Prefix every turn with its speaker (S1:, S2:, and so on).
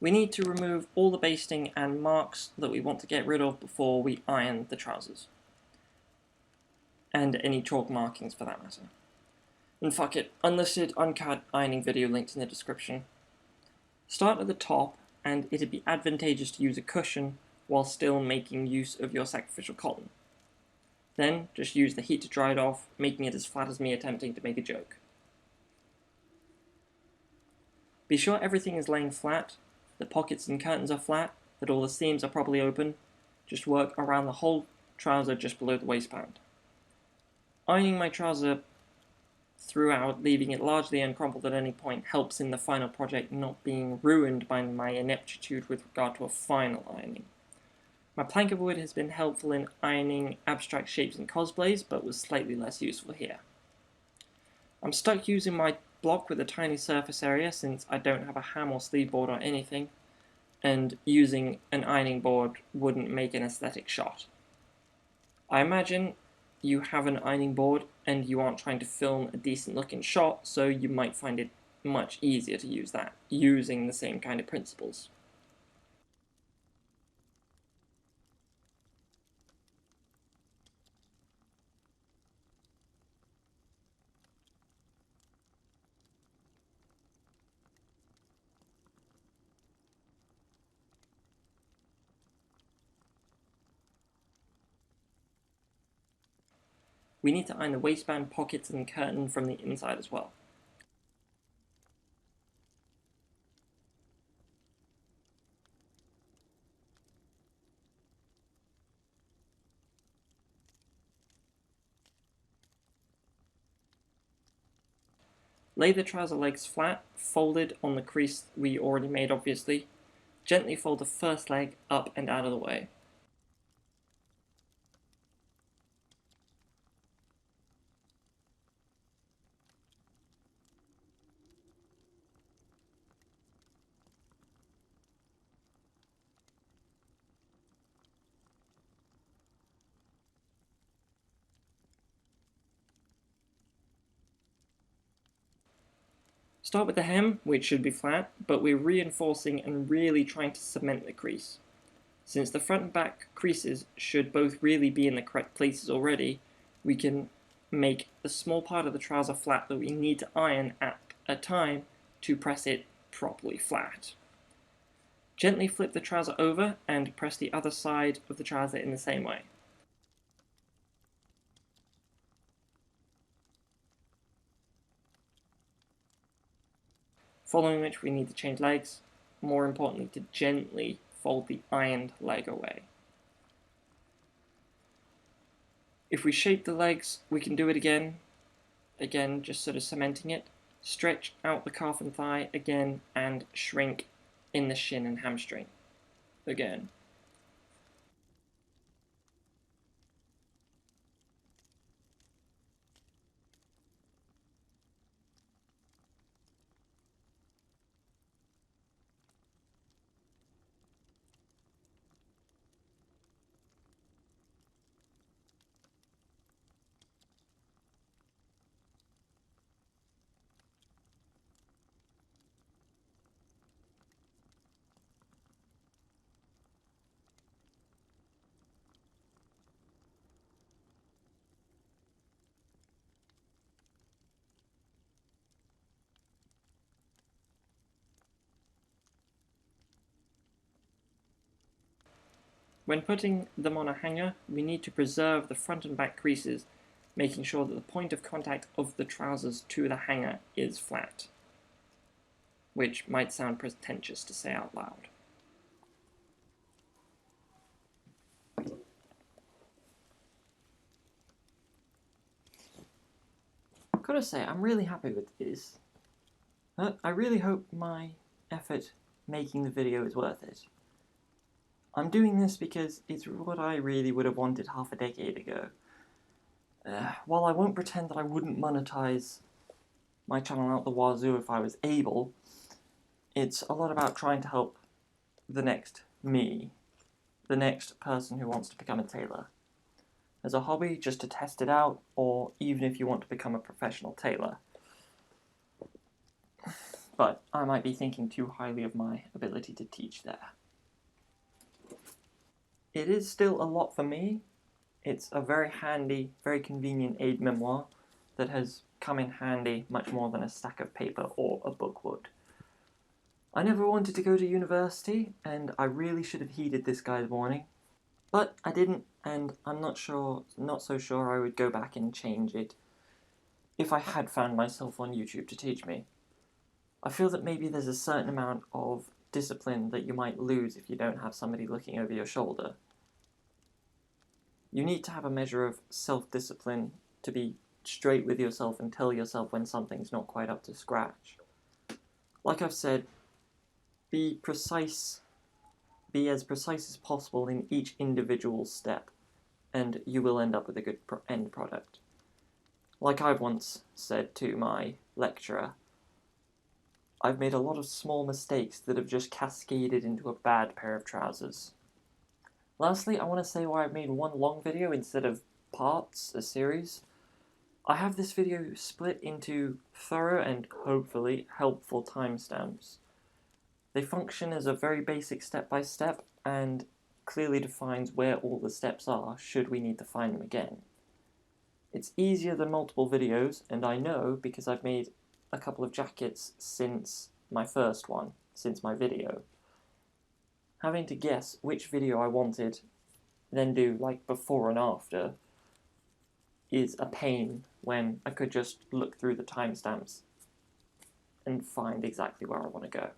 S1: We need to remove all the basting and marks that we want to get rid of before we iron the trousers. And any chalk markings for that matter. And fuck it, unlisted, uncut ironing video linked in the description. Start at the top, and it'd be advantageous to use a cushion while still making use of your sacrificial cotton. Then, just use the heat to dry it off, making it as flat as me attempting to make a joke. Be sure everything is laying flat, the pockets and curtains are flat, that all the seams are properly open. Just work around the whole trouser just below the waistband. Ironing my trouser throughout, leaving it largely uncrumpled at any point, helps in the final project not being ruined by my ineptitude with regard to a final ironing. My plank of wood has been helpful in ironing abstract shapes in cosplays, but was slightly less useful here. I'm stuck using my block with a tiny surface area since I don't have a ham or sleeve board or anything, and using an ironing board wouldn't make an aesthetic shot. I imagine you have an ironing board and you aren't trying to film a decent looking shot, so you might find it much easier to use that, using the same kind of principles. We need to iron the waistband, pockets, and curtain from the inside as well. Lay the trouser legs flat, folded on the crease we already made obviously. Gently fold the first leg up and out of the way. Start with the hem, which should be flat, but we're reinforcing and really trying to cement the crease. Since the front and back creases should both really be in the correct places already, we can make the small part of the trouser flat that we need to iron at a time to press it properly flat. Gently flip the trouser over and press the other side of the trouser in the same way. Following which we need to change legs, more importantly to gently fold the ironed leg away. If we shape the legs, we can do it again, just sort of cementing it, stretch out the calf and thigh again, and shrink in the shin and hamstring again. When putting them on a hanger, we need to preserve the front and back creases, making sure that the point of contact of the trousers to the hanger is flat, which might sound pretentious to say out loud. I've got to say, I'm really happy with this. I really hope my effort making the video is worth it. I'm doing this because it's what I really would have wanted half a decade ago. While I won't pretend that I wouldn't monetize my channel out the wazoo if I was able, it's a lot about trying to help the next me, the next person who wants to become a tailor. As a hobby, just to test it out, or even if you want to become a professional tailor. but I might be thinking too highly of my ability to teach there. It is still a lot for me. It's a very handy, very convenient aide-memoire that has come in handy much more than a stack of paper or a book would. I never wanted to go to university, and I really should have heeded this guy's warning. But I didn't, and I'm not so sure I would go back and change it if I had found myself on YouTube to teach me. I feel that maybe there's a certain amount of discipline that you might lose if you don't have somebody looking over your shoulder. You need to have a measure of self-discipline to be straight with yourself and tell yourself when something's not quite up to scratch. Like I've said, be as precise as possible in each individual step, and you will end up with a good end product. Like I've once said to my lecturer, I've made a lot of small mistakes that have just cascaded into a bad pair of trousers. Lastly, I want to say why I've made one long video instead of parts, a series. I have this video split into thorough and hopefully helpful timestamps. They function as a very basic step-by-step and clearly defines where all the steps are should we need to find them again. It's easier than multiple videos, and I know because I've made a couple of jackets since my first one, since my video. Having to guess which video I wanted, then do like before and after, is a pain when I could just look through the timestamps and find exactly where I want to go.